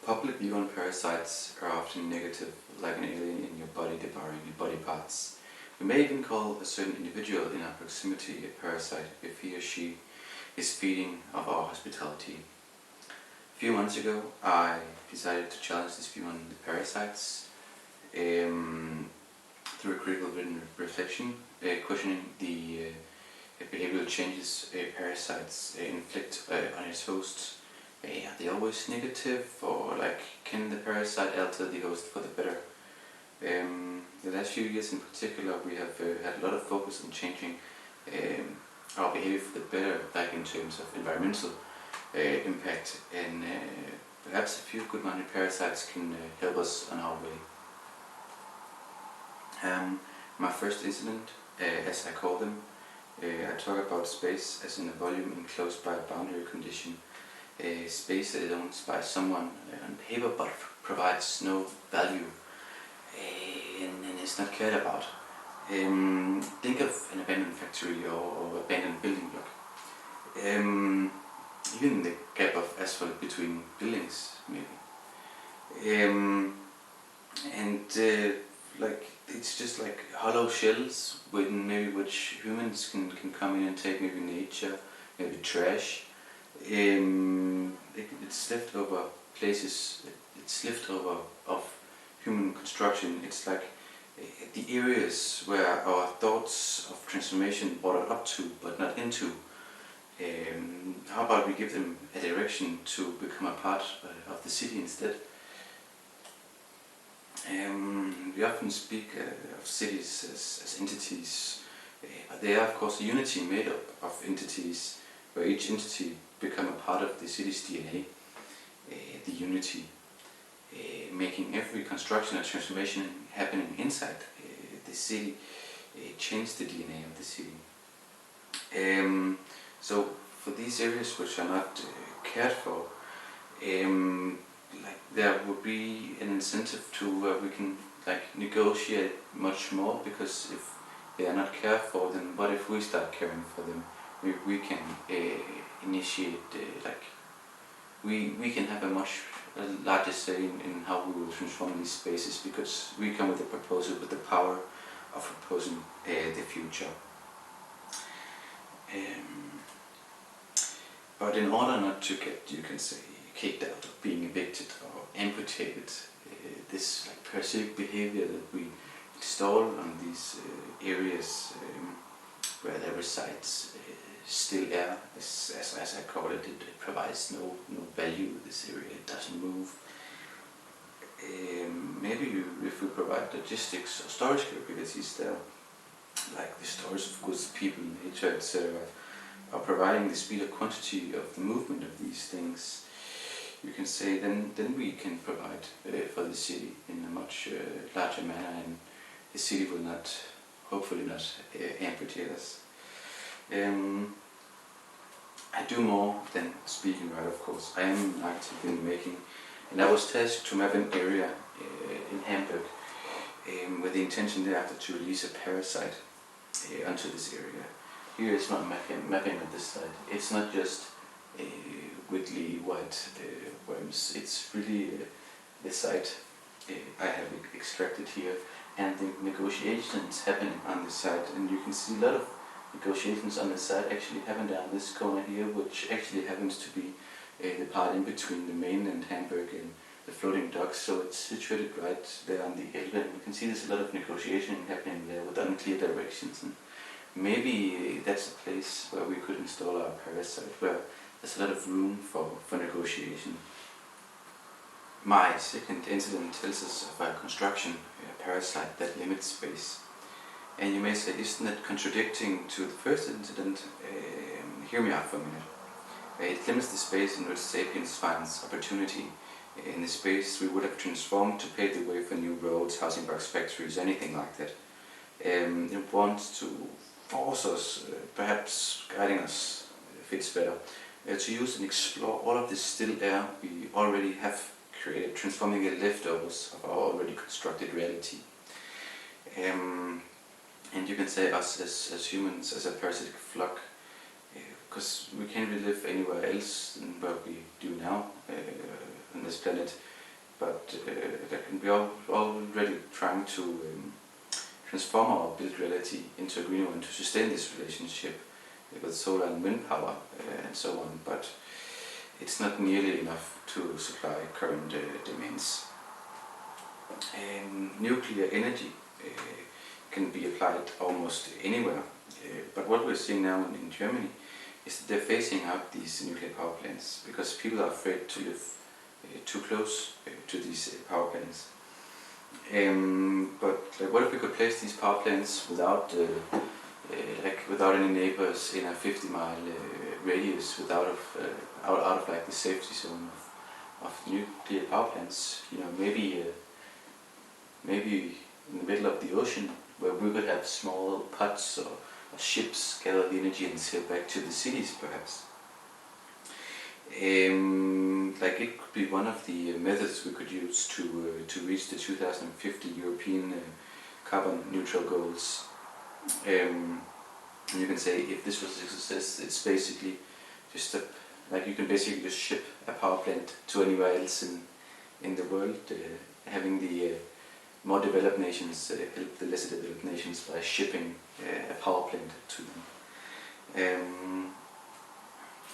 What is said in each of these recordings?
Public view on parasites are often negative, like an alien in your body devouring your body parts. We may even call a certain individual in our proximity a parasite if he or she is feeding of our hospitality. A few months ago, I decided to challenge this view on the parasites through a critical written reflection, questioning the behavioral changes parasites inflict on its hosts. Are they always negative, or can the parasite alter the host for the better? The last few years in particular, we have had a lot of focus on changing our behavior for the better, like in terms of environmental impact, and perhaps a few good-minded parasites can help us on our way. My first incident, as I call them, I talk about space as in a volume enclosed by a boundary condition, a space that is owned by someone on paper but provides no value and is not cared about. Think of an abandoned factory or abandoned building block. Even the gap of asphalt between buildings, maybe. It's just like hollow shells which humans can come in and take, maybe nature, maybe trash. It's leftover places, it's leftover of human construction. It's like the areas where our thoughts of transformation brought up to but not into. How about we give them a direction to become a part of the city instead? We often speak of cities as entities, but they are of course a unity made up of entities, where each entity become a part of the city's DNA, the unity, making every construction or transformation happening inside the city change the DNA of the city. So for these areas which are not cared for, there would be an incentive to where we can negotiate much more, because if they are not cared for, then what if we start caring for them? We can initiate, we can have a much larger say in how we will transform these spaces, because we come with a proposal, with the power of proposing the future. But in order not to get, you can say, kicked out or being evicted or amputated, this parasitic behavior that we install on these areas where there resides still air, as I call it, it provides no value. This area, it doesn't move. Maybe if we provide logistics or storage capabilities there, like the storage of goods, people, nature, etc., or providing the speed or quantity of the movement of these things, you can say then we can provide for the city in a much larger manner, and the city will not, hopefully not, amputate us. I do more than speaking, right, of course. I am active in making, and I was tasked to map an area in Hamburg with the intention thereafter to release a parasite onto this area. Here is not mapping of this site. It's not just wiggly white worms. It's really the site I have extracted here, and the negotiations happening on the site. And you can see a lot of negotiations on the site actually happen down this corner here, which actually happens to be the part in between the mainland Hamburg and the floating docks. So it's situated right there on the Elbe, and you can see there's a lot of negotiation happening there with unclear directions. And maybe that's a place where we could install our parasite, where there's a lot of room for negotiation. My second incident tells us of a construction, a parasite that limits space. And you may say, isn't that contradicting to the first incident? Hear me out for a minute. It limits the space in which sapiens finds opportunity. In the space we would have transformed to pave the way for new roads, housing blocks, factories, anything like that. It wants to force us, perhaps guiding us, fits better, to use and explore all of this still air we already have created, transforming the leftovers of our already constructed reality. And you can say us as humans, as a parasitic flock, because we can't really live anywhere else than where we do now on this planet. we are already trying to transform our built reality into a greener one to sustain this relationship with solar and wind power and so on, but it's not nearly enough to supply current demands. Nuclear energy can be applied almost anywhere, but what we're seeing now in Germany is that they're phasing out these nuclear power plants because people are afraid to live too close to these power plants. But what if we could place these power plants without any neighbors in a 50-mile radius, out of like the safety zone of nuclear power plants? You know, maybe in the middle of the ocean, where we could have small pods or ships gather the energy and sail back to the cities, perhaps. Like it could be one of the methods we could use to reach the 2050 European carbon neutral goals. You can say if this was a success, it's basically just you can basically just ship a power plant to anywhere else in the world, having the more developed nations help the less developed nations by shipping a power plant to them.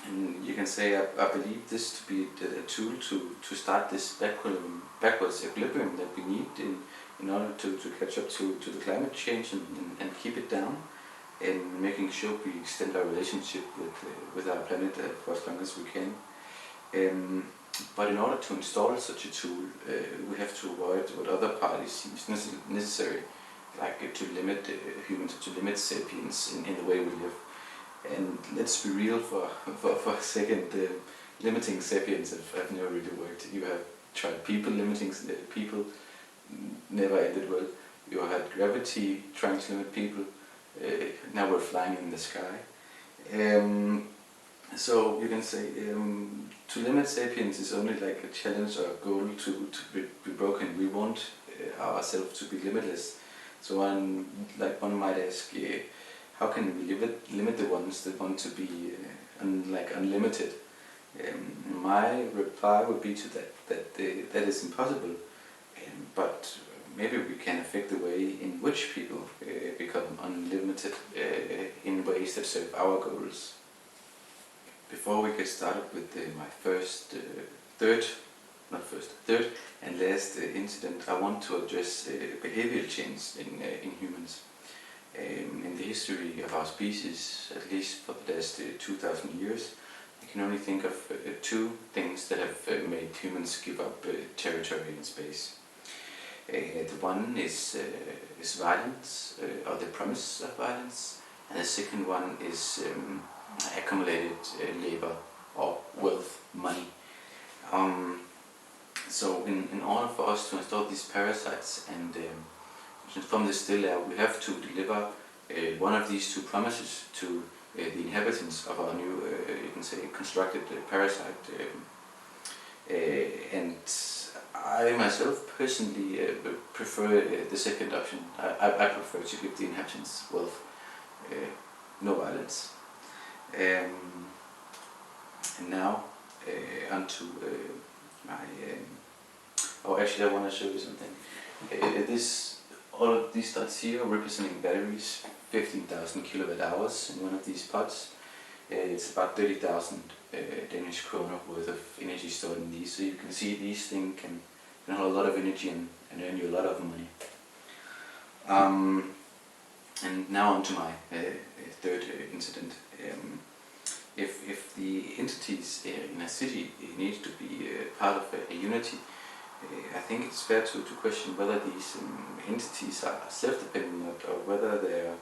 And you can say I believe this to be a tool to start this backwards equilibrium that we need in order to catch up to the climate change and keep it down, and making sure we extend our relationship with our planet for as long as we can. But in order to install such a tool, we have to avoid what other parties seem necessary, like to limit humans, to limit sapiens in the way we live. And let's be real for a second, limiting sapiens have never really worked. You have tried people limiting people, never ended well. You had gravity trying to limit people, now we're flying in the sky. So you can say to limit sapiens is only like a challenge or a goal to be broken. We want ourselves to be limitless. So one might ask, how can we limit the ones that want to be unlimited? My reply would be to that is impossible, but maybe we can affect the way in which people become unlimited in ways that serve our goals. Before we get started with my third and last incident, I want to address behavioral change in humans. In the history of our species, at least for the last 2,000 years, I can only think of two things that have made humans give up territory in space. The one is violence, or the promise of violence, and the second one is accumulated labor or wealth, money. So in order for us to install these parasites and transform the still air, we have to deliver one of these two promises to the inhabitants of our new, you can say, constructed parasite. And I myself personally prefer the second option. I prefer to give the inhabitants wealth, no violence. And now onto my. Actually, I want to show you something. All of these dots here representing batteries, 15,000 kilowatt hours in one of these pots. It's about 30,000 Danish kroner worth of energy stored in these. So you can see these things can hold a lot of energy and earn you a lot of money. And now on to my third incident. If the entities in a city need to be part of a unity, I think it's fair to question whether these entities are self-dependent or whether they're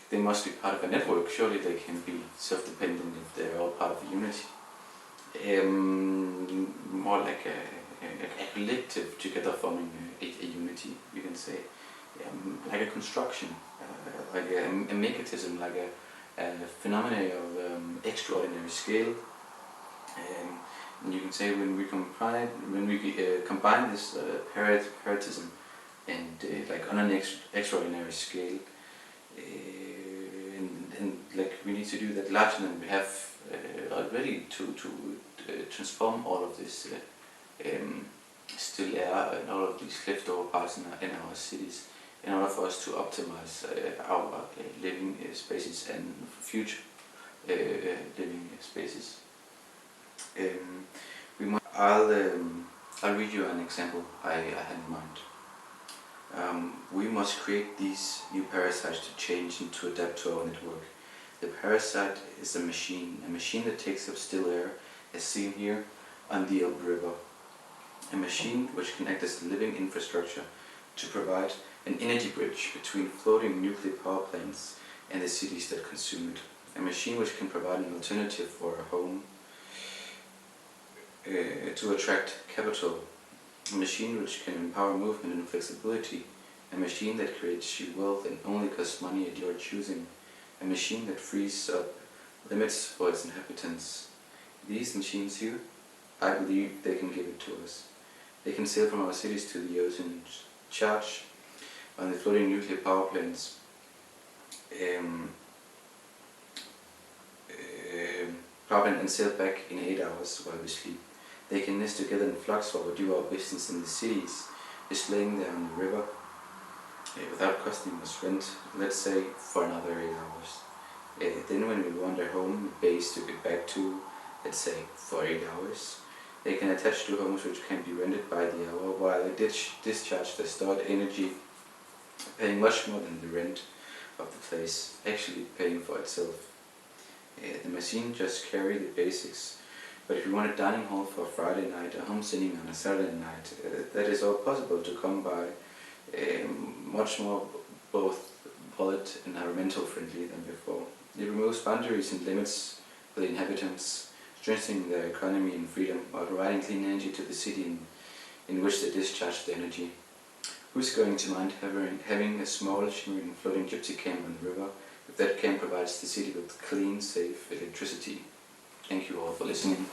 they must be part of a network. Surely they can be self-dependent if they're all part of a unity. More like a collective together forming a unity, you can say. Like a construction, like a megatism, like a phenomenon of extraordinary scale. And you can say when we combine this parasitism and on an extraordinary scale, and we need to do that larger than we have already to transform all of this still air in all of these leftover parts in our cities, in order for us to optimize our living spaces and future living spaces. I'll read you an example I had in mind. We must create these new parasites to change and to adapt to our network. The parasite is a machine that takes up still air, as seen here on the Elbe River. A machine which can act as a living infrastructure to provide an energy bridge between floating nuclear power plants and the cities that consume it. A machine which can provide an alternative for a home to attract capital. A machine which can empower movement and flexibility. A machine that creates you wealth and only costs money at your choosing. A machine that frees up limits for its inhabitants. These machines here, I believe they can give it to us. They can sail from our cities to the ocean, charge on the floating nuclear power plants, and sail back in 8 hours while we sleep. They can nest together in flocks while we do our business in the cities, just laying there on the river without costing us rent, let's say for another 8 hours. Then when we wander home, base to get back to, let's say for 8 hours, they can attach to homes which can be rented by the hour while they discharge the stored energy, paying much more than the rent of the place, actually paying for itself. The machine just carry the basics, but if you want a dining hall for a Friday night, a home sitting on a Saturday night, that is all possible to come by, much more both bullet and environmental friendly than before. It removes boundaries and limits for the inhabitants, strengthening their economy and freedom while providing clean energy to the city in which they discharge the energy. Who's going to mind having a small shimmering floating gypsy camp on the river if that camp provides the city with clean, safe electricity? Thank you all for listening.